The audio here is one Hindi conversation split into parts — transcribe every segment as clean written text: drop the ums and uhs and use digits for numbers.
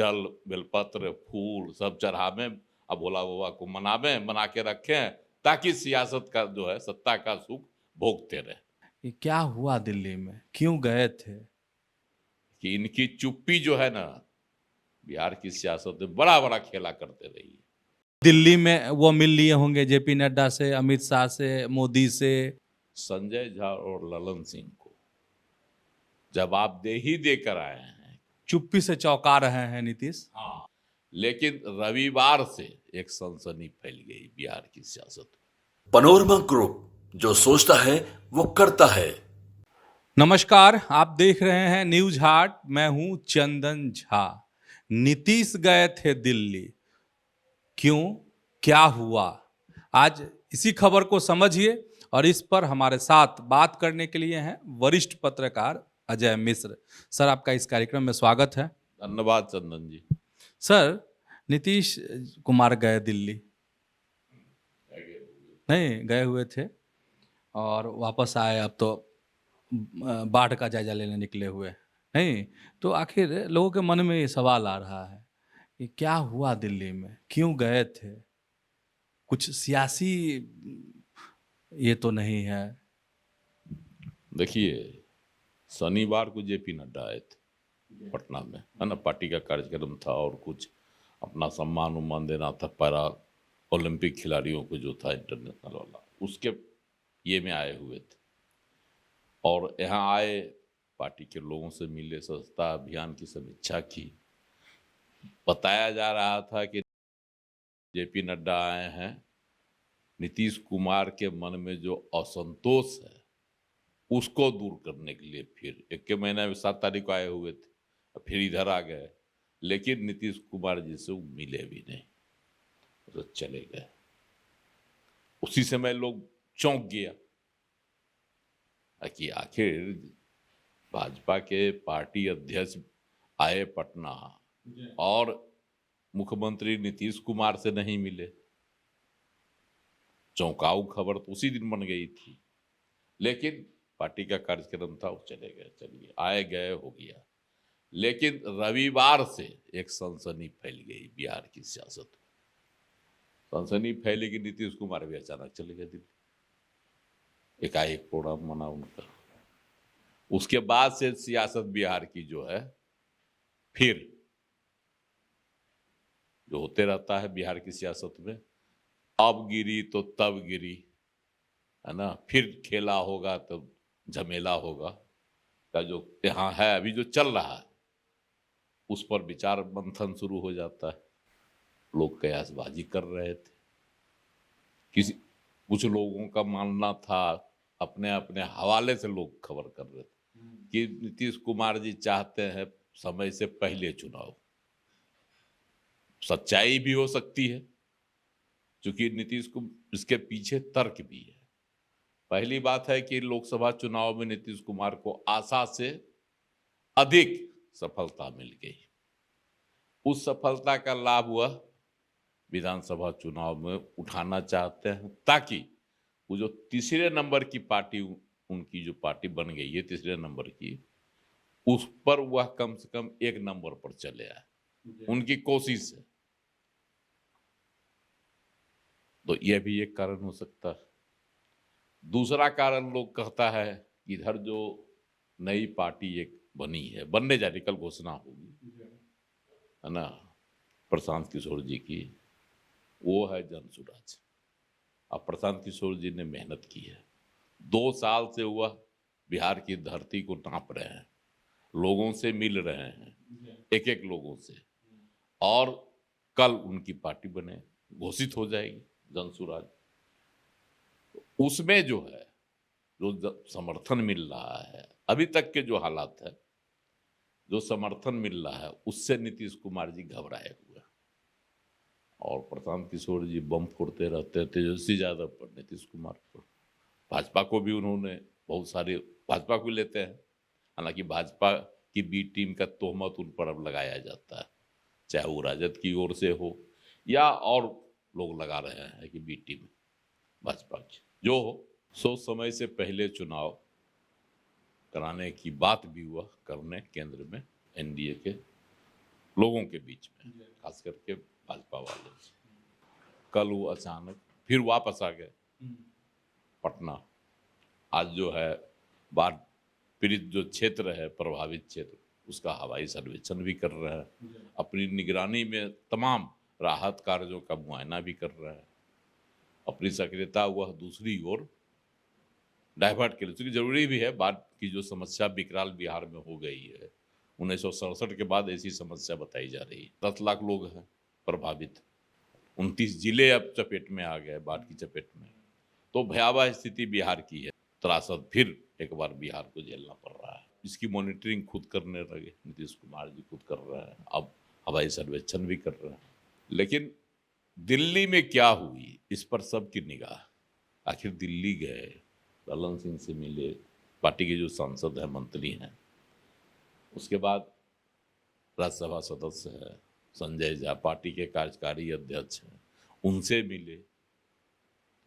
जल, बेलपत्र, फूल सब चढ़ावें, अब भोला बाबा को मनावें, मना के रखें, ताकि सियासत का जो है सत्ता का सुख भोगते रहे। ये क्या हुआ दिल्ली में, क्यों गए थे? कि इनकी चुप्पी जो है ना, बिहार की सियासत में बड़ा बड़ा खेला करते रही है। दिल्ली में वो मिल लिए होंगे जेपी नड्डा से, अमित शाह से, मोदी से। संजय झा और ललन सिंह को जवाबदेही देकर आए हैं। चुप्पी से चौंका रहे हैं नीतीश। हाँ, लेकिन रविवार से एक सनसनी फैल गई बिहार की सियासत में। पनोरमा ग्रुप, जो सोचता है वो करता है। नमस्कार, आप देख रहे हैं न्यूज हाट। मैं हूं चंदन झा। नीतीश गए थे दिल्ली, क्यों, क्या हुआ? आज इसी खबर को समझिए और इस पर हमारे साथ बात करने के लिए हैं वरिष्ठ पत्रकार अजय मिश्र। सर, आपका इस कार्यक्रम में स्वागत है। धन्यवाद चंदन जी। सर, नीतीश कुमार गए दिल्ली, नहीं गए हुए थे और वापस आए, अब तो बाढ़ का जायजा लेने निकले हुए, नहीं तो आखिर लोगों के मन में ये सवाल आ रहा है कि क्या हुआ दिल्ली में, क्यों गए थे? कुछ सियासी ये तो नहीं है? देखिए, शनिवार को जेपी नड्डा आए थे पटना में, है ना, पार्टी का कार्यक्रम था और कुछ अपना सम्मान उम्मान देना था पैरा ओलंपिक खिलाड़ियों को जो था इंटरनेशनल वाला, उसके ये में आए हुए थे। और यहाँ आए, पार्टी के लोगों से मिले, स्वच्छता अभियान की समीक्षा की। बताया जा रहा था कि जेपी नड्डा आए हैं, नीतीश कुमार के मन में जो असंतोष है उसको दूर करने के लिए। फिर 1 महीना में 7 तारीख को आए हुए थे, फिर इधर आ गए, लेकिन नीतीश कुमार जी से वो मिले भी नहीं, तो चले गए। उसी समय लोग चौंक गया कि आखिर भाजपा के पार्टी अध्यक्ष आए पटना और मुख्यमंत्री नीतीश कुमार से नहीं मिले। चौंकाऊ खबर तो उसी दिन बन गई थी, लेकिन पार्टी का कार्यक्रम था, वो चले गए। चलिए, आए गए हो गया, लेकिन रविवार से एक सनसनी फैल गई बिहार की सियासत में। सनसनी फैली कि नीतीश कुमार भी अचानक चले गए दिल्ली, एकाएक प्रोग्राम बना उनका। उसके बाद से सियासत बिहार की जो है, फिर जो होते रहता है बिहार की सियासत में, अब गिरी तो तब गिरी, है ना, फिर खेला होगा तब झमेला होगा का जो यहाँ है अभी जो चल रहा है, उस पर विचार मंथन शुरू हो जाता है। लोग कयासबाजी कर रहे थे, कुछ लोगों का मानना था, अपने अपने हवाले से लोग खबर कर रहे थे कि नीतीश कुमार जी चाहते हैं समय से पहले चुनाव। सच्चाई भी हो सकती है, क्योंकि नीतीश को इसके पीछे तर्क भी है। पहली बात है कि लोकसभा चुनाव में नीतीश कुमार को आशा से अधिक सफलता मिल गई। उस सफलता का लाभ वह विधानसभा चुनाव में उठाना चाहते हैं, ताकि वो जो तीसरे नंबर की पार्टी, उनकी जो पार्टी बन गई है तीसरे नंबर की, उस पर वह कम से कम 1 नंबर पर चले आए। उनकी कोशिश है, तो यह भी एक कारण हो सकता है। दूसरा कारण लोग कहता है कि इधर जो नई पार्टी एक बनी है, बनने जा रही, कल घोषणा होगी, है ना, प्रशांत किशोर जी की, वो है जनसुराज। अब प्रशांत किशोर जी ने मेहनत की है, 2 साल से वह बिहार की धरती को नाप रहे हैं, लोगों से मिल रहे हैं, एक एक लोगों से, और कल उनकी पार्टी बने, घोषित हो जाएगी जनसुराज। उसमें जो है, जो समर्थन मिल रहा है, अभी तक के जो हालात है, जो समर्थन मिल रहा है, उससे नीतीश कुमार जी घबराए हुए। और प्रशांत किशोर जी बम फोड़ते रहते हैं तेजस्वी यादव पर, नीतीश कुमार पर। भाजपा को भी उन्होंने बहुत सारे, भाजपा को लेते हैं, हालांकि भाजपा की बी टीम का तोहमत उन पर अब लगाया जाता है, चाहे वो राजद की ओर से हो या और लोग लगा रहे हैं कि बी टीम भाजपा की जो हो। सो समय से पहले चुनाव कराने की बात भी हुआ करने केंद्र में एनडीए के, लोगों के बीच में, खास करके भाजपा वालों से। कल वो अचानक फिर वापस आ गए पटना। आज जो है बाढ़ पीड़ित जो क्षेत्र है, प्रभावित क्षेत्र, उसका हवाई सर्वेक्षण भी कर रहा है, अपनी निगरानी में तमाम राहत कार्यों का मुआयना भी कर रहा है। अपनी सक्रियता वह दूसरी ओर डाइवर्ट के लिए, क्योंकि जरूरी भी है। बाढ़ की जो समस्या विकराल बिहार में हो गई है, 1967 के बाद ऐसी समस्या बताई जा रही है। 10 लाख लोग हैं प्रभावित, 29 जिले अब चपेट में आ गए, बाढ़ की चपेट में। तो भयावह स्थिति बिहार की है। त्रासद फिर एक बार बिहार को झेलना पड़ रहा है। इसकी मॉनिटरिंग खुद करने लगे, नीतीश कुमार जी खुद कर रहे हैं, अब हवाई सर्वेक्षण भी कर रहे हैं। लेकिन दिल्ली में क्या हुई, इस पर सबकी निगाह। आखिर दिल्ली गए, ललन सिंह से मिले, पार्टी के जो सांसद हैं, मंत्री हैं, उसके बाद राज्यसभा सदस्य है संजय झा, पार्टी के कार्यकारी अध्यक्ष हैं, उनसे मिले।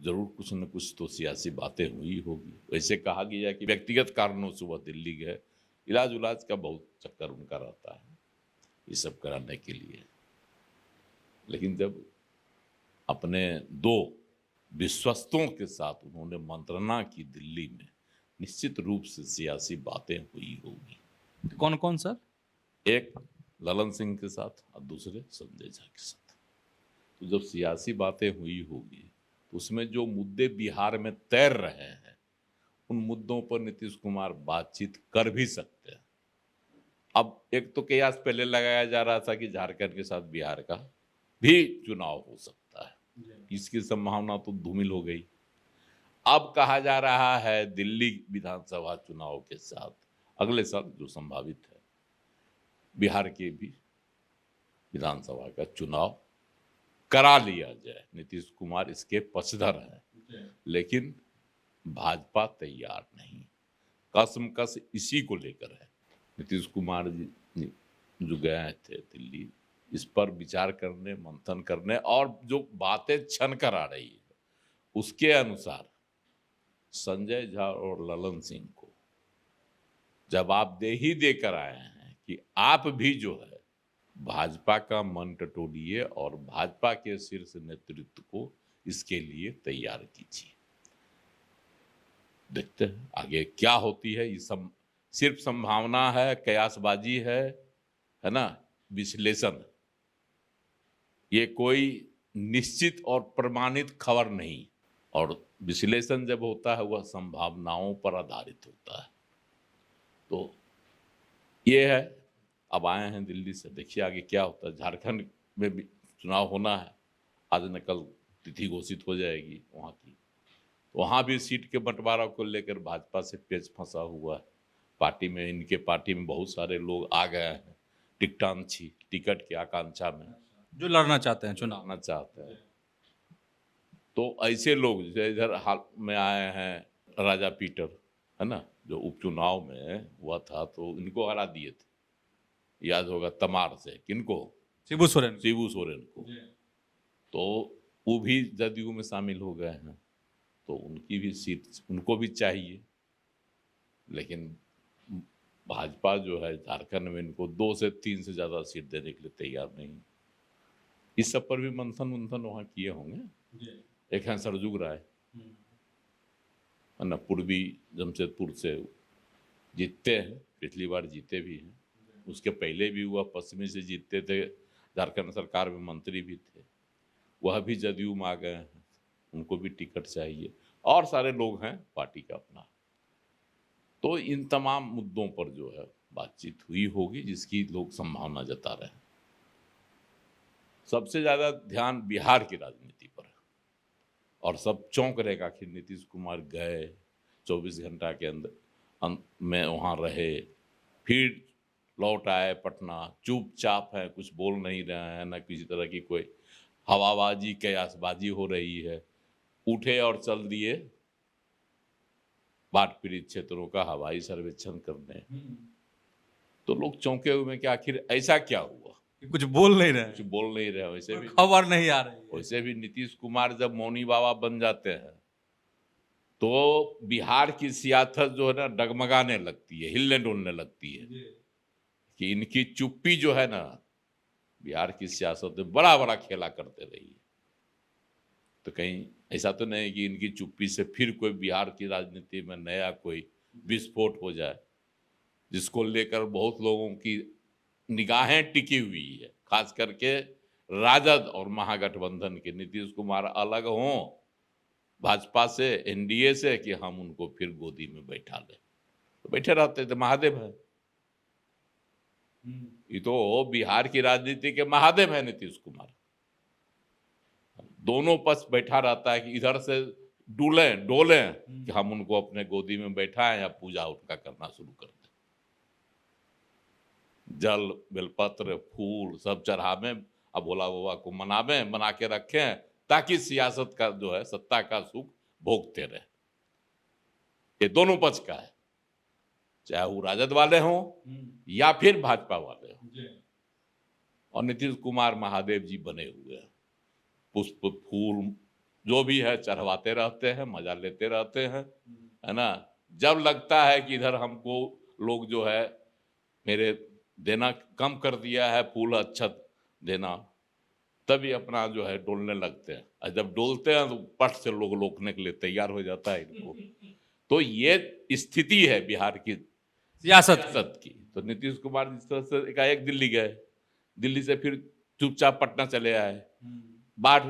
जरूर कुछ न कुछ तो सियासी बातें हुई होगी। वैसे कहा गया कि व्यक्तिगत कारणों से वह दिल्ली गए, इलाज उलाज का बहुत चक्कर उनका रहता है ये सब कराने के लिए। लेकिन जब अपने 2 विश्वस्तों के साथ उन्होंने मंत्रणा की दिल्ली में, निश्चित रूप से सियासी बातें हुई होगी। कौन कौन सर? एक ललन सिंह के साथ और दूसरे संजय झा के साथ। तो जब सियासी बातें हुई होगी तो उसमें जो मुद्दे बिहार में तैर रहे हैं, उन मुद्दों पर नीतीश कुमार बातचीत कर भी सकते हैं। अब एक तो कयास पहले लगाया जा रहा था कि झारखंड के साथ बिहार का भी चुनाव हो सकता है, इसकी संभावना तो धूमिल हो गई। अब कहा जा रहा है दिल्ली विधानसभा चुनाव के साथ अगले साल जो संभावित है, बिहार के भी विधानसभा का चुनाव करा लिया जाए। नीतीश कुमार इसके पक्षधर हैं, लेकिन भाजपा तैयार नहीं। कसमकस इसी को लेकर है। नीतीश कुमार जी जो गए थे दिल्ली, इस पर विचार करने, मंथन करने, और जो बातें छन कर आ रही है उसके अनुसार संजय झा और ललन सिंह को जवाबदेही देकर आए हैं कि आप भी जो है भाजपा का मन टटोलिए और भाजपा के शीर्ष नेतृत्व को इसके लिए तैयार कीजिए। देखते हैं आगे क्या होती है। ये सब सिर्फ संभावना है, कयासबाजी है ना, विश्लेषण। ये कोई निश्चित और प्रमाणित खबर नहीं, और विश्लेषण जब होता है वह संभावनाओं पर आधारित होता है। तो ये है, अब आए हैं दिल्ली से, देखिए आगे क्या होता है। झारखंड में भी चुनाव होना है, आज न कल तिथि घोषित हो जाएगी वहाँ की। वहाँ भी सीट के बंटवारा को लेकर भाजपा से पेच फंसा हुआ है। पार्टी में, इनके पार्टी में बहुत सारे लोग आ गए हैं टिकटांछी, टिकट की आकांक्षा में, जो लड़ना चाहते हैं, चुनाव आना चाहते हैं। तो ऐसे लोग जैसे इधर हाल में आए हैं राजा पीटर, है ना, जो उपचुनाव में हुआ था, तो इनको हरा दिए थे, याद होगा, तमार से। किनको? शिबू सोरेन। शिबू सोरेन को। तो वो भी जदयू में शामिल हो गए हैं, तो उनकी भी सीट उनको भी चाहिए। लेकिन भाजपा जो है झारखंड में इनको 2 से 3 से ज़्यादा सीट देने के लिए तैयार नहीं। इस सब पर भी मंथन वहाँ किए होंगे। एक है सरजुग राय, है ना, पूर्वी जमशेदपुर से जीतते हैं, पिछली बार जीते भी हैं। उसके पहले भी हुआ, पश्चिमी से जीतते थे, झारखंड सरकार में मंत्री भी थे, वह भी जदयू में आ गए हैं, उनको भी टिकट चाहिए। और सारे लोग हैं पार्टी का अपना। तो इन तमाम मुद्दों पर जो है बातचीत हुई होगी, जिसकी लोग संभावना जता रहे हैं। सबसे ज़्यादा ध्यान बिहार की राजनीति पर है, और सब चौंक रहे। आखिर नीतीश कुमार गए, 24 घंटा के अंदर में वहाँ रहे, फिर लौट आए पटना, चुपचाप है, कुछ बोल नहीं रहे हैं, ना किसी तरह की कोई हवाबाजी, कयासबाजी हो रही है। उठे और चल दिए बाढ़ पीड़ित क्षेत्रों का हवाई सर्वेक्षण करने। तो लोग चौंके हुए हैं कि आखिर ऐसा क्या हुआ, कुछ बोल नहीं रहे, कुछ बोल नहीं रहे। वैसे भी खबर नहीं आ रही है। वैसे भी नीतीश कुमार जब मौनी बाबा बन जाते हैं तो बिहार की सियासत जो है ना डगमगाने लगती है, हिलने डुलने लगती है, कि इनकी चुप्पी जो है ना बिहार की सियासत में बड़ा बड़ा खेला करते रही है। तो कहीं ऐसा तो नहीं कि इनकी चुप्पी से फिर कोई बिहार की राजनीति में नया कोई विस्फोट हो जाए, जिसको लेकर बहुत लोगों की निगाहें टिकी हुई है, खास करके राजद और महागठबंधन के। नीतीश कुमार अलग हों भाजपा से, एनडीए से, कि हम उनको फिर गोदी में बैठा लें, तो बैठे रहते थे। महादेव है ये, तो बिहार की राजनीति के महादेव है नीतीश कुमार। दोनों पक्ष बैठा रहता है कि इधर से डोले कि हम उनको अपने गोदी में बैठाएं या पूजा उनका करना शुरू कर दें। जल बेलपत्र फूल सब चढ़ावे, अब भोला बाबा को मना के रखें, ताकि सियासत का जो है सत्ता का सुख भोगते रहे। ये दोनों पक्ष का है, चाहे वो राजद वाले हों या फिर भाजपा वाले हों। और नीतीश कुमार महादेव जी बने हुए हैं, पुष्प फूल जो भी है चढ़वाते रहते हैं, मजा लेते रहते हैं, है ना। जब लगता है कि इधर हमको लोग जो है मेरे देना कम कर दिया है, फूल अक्षत देना, तभी अपना जो है डोलने लगते हैं। और जब डोलते हैं तो पट से लोग रोकने के लिए तैयार हो जाता है इनको। तो ये स्थिति है बिहार की सियासत की। तो नीतीश कुमार जिस तरह से एकाएक दिल्ली गए, दिल्ली से फिर चुपचाप पटना चले आए, बाढ़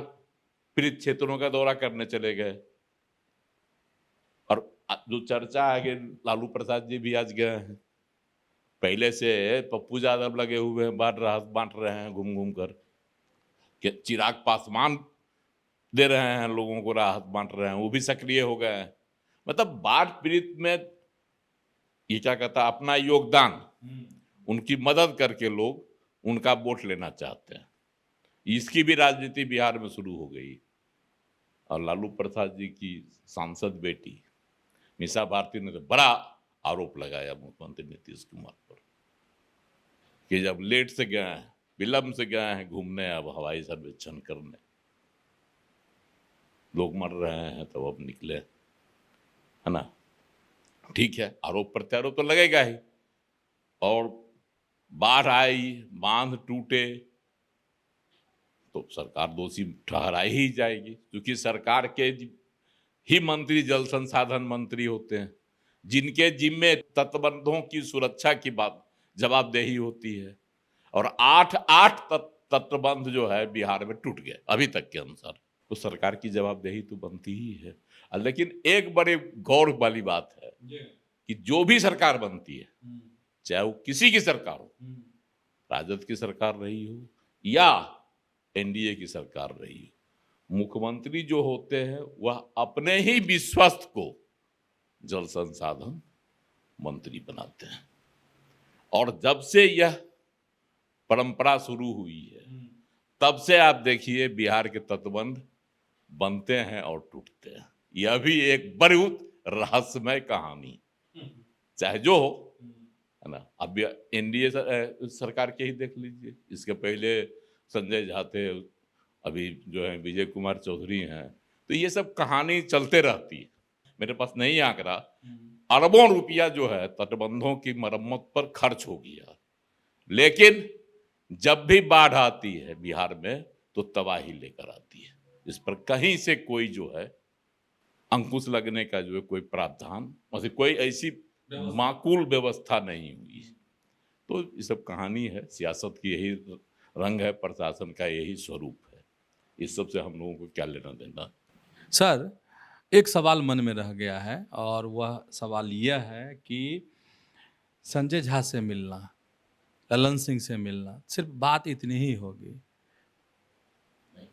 पीड़ित क्षेत्रों का दौरा करने चले गए। और जो चर्चा है कि लालू प्रसाद जी भी आज गए हैं, पहले से पप्पू यादव लगे हुए हैं, बांट रहे हैं घूम घूम कर, कि चिराग पासवान दे रहे हैं लोगों को, राहत बांट रहे हैं, वो भी सक्रिय हो गए हैं। मतलब बाढ़ पीड़ित में ये क्या कहता है, अपना योगदान, उनकी मदद करके लोग उनका वोट लेना चाहते हैं। इसकी भी राजनीति बिहार में शुरू हो गई। और लालू प्रसाद जी की सांसद बेटी मीसा भारती ने तो बड़ा आरोप लगाया मुख्यमंत्री नीतीश कुमार पर, कि जब लेट से गए हैं, विलंब से गए हैं घूमने, अब हवाई सर्वेक्षण करने, लोग मर रहे हैं तब अब निकले, है ना। ठीक है, आरोप प्रत्यारोप तो लगेगा ही। और बाढ़ आई, बांध टूटे, तो सरकार दोषी ठहराई ही जाएगी, क्योंकि सरकार के ही मंत्री जल संसाधन मंत्री होते हैं, जिनके जिम्मे तटबंधों की सुरक्षा की बात जवाबदेही होती है। और 8 तटबंध जो है बिहार में टूट गए अभी तक के अनुसार, तो सरकार की जवाबदेही तो बनती ही है। लेकिन एक बड़े गौर वाली बात है कि जो भी सरकार बनती है, चाहे वो किसी की सरकार हो, राजद की सरकार रही हो या एनडीए की सरकार रही हो, मुख्यमंत्री जो होते हैं वह अपने ही विश्वस्त को जल संसाधन मंत्री बनाते हैं। और जब से यह परंपरा शुरू हुई है, तब से आप देखिए बिहार के तटबंध बनते हैं और टूटते हैं। यह भी एक बड़ी रहस्यमय कहानी, चाहे जो हो, है ना। अब एनडीए सरकार के ही देख लीजिए, इसके पहले संजय झा थे, अभी जो है विजय कुमार चौधरी हैं। तो ये सब कहानी चलते रहती है। मेरे पास नहीं आंकड़ा, अरबों रुपया जो है तटबंधों की मरम्मत पर खर्च हो गया, लेकिन जब भी बाढ़ आती है बिहार में तो तबाही लेकर आती है। इस पर कहीं से कोई जो है अंकुश लगने का जो है कोई प्रावधान, मतलब कोई ऐसी माकूल व्यवस्था नहीं हुई। तो ये सब कहानी है, सियासत की यही रंग है, प्रशासन का यही स्वरूप है। इस सब से हम लोगों को क्या लेना देना। सर, एक सवाल मन में रह गया है, और वह सवाल यह है कि संजय झा से मिलना, ललन सिंह से मिलना, सिर्फ बात इतनी ही होगी,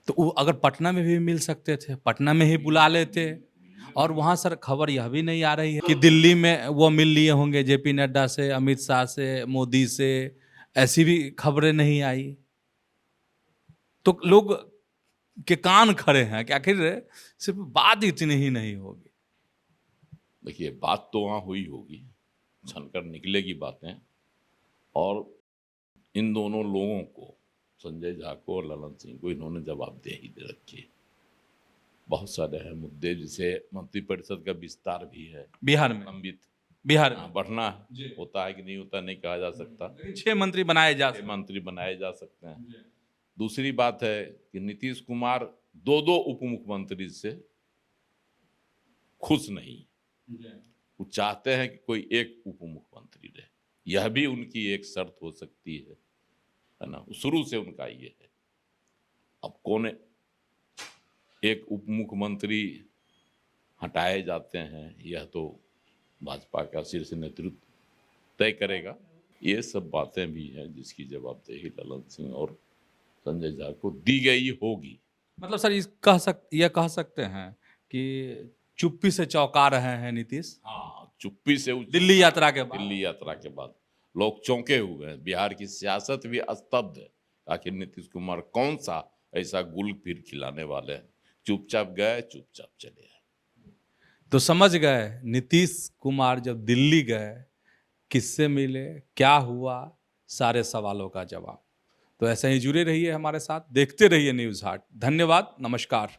तो वो अगर पटना में भी मिल सकते थे, पटना में ही बुला लेते। और वहाँ सर खबर यह भी नहीं आ रही है कि दिल्ली में वो मिल लिए होंगे जेपी नड्डा से, अमित शाह से, मोदी से, ऐसी भी खबरें नहीं आई। तो लोग के कान खड़े हैं कि आखिर सिर्फ बात इतनी ही नहीं होगी। देखिए, बात तो वहाँ हुई होगी, छनकर निकलेगी बातें। और इन दोनों लोगों को, संजय झा को और ललन सिंह को, इन्होंने जवाबदेही दे रखी है। बहुत सारे हैं मुद्दे, जिसे मंत्रिपरिषद का विस्तार भी है बिहार में लंबित बिहार हाँ, में। बढ़ना जी। होता है कि नहीं होता नहीं कहा जा सकता। लेकिन 6 मंत्री बनाए जा सकते मंत्री बनाए जा सकते हैं। हैं। दूसरी बात है कि नीतीश कुमार दो दो उप मुख्यमंत्री से खुश नहीं, वो चाहते हैं कि कोई एक उप मुख्यमंत्री रहे, यह भी उनकी एक शर्त हो सकती है ना, शुरू से उनका ये है। अब कौन एक उप मुख्यमंत्री हटाए जाते हैं यह तो भाजपा का शीर्ष नेतृत्व तय करेगा। ये सब बातें भी हैं जिसकी जवाबदेही ललन सिंह और संजय झा को दी गई होगी। मतलब सर यह कह सकते हैं कि चुप्पी से चौंका रहे हैं नीतीश हाँ, चुप्पी से दिल्ली यात्रा के बाद। दिल्ली यात्रा के बाद लोग चौंके हुए हैं। बिहार की सियासत भी स्तब्ध है। आखिर नीतीश कुमार कौन सा ऐसा गुल फिर खिलाने वाले हैं? चुपचाप गए, चुपचाप चले आए। तो समझ गए नीतीश कुमार जब दिल्ली गए किससे मिले, क्या हुआ, सारे सवालों का जवाब। तो ऐसे ही जुड़े रहिए हमारे साथ, देखते रहिए न्यूज़ हाट। धन्यवाद, नमस्कार।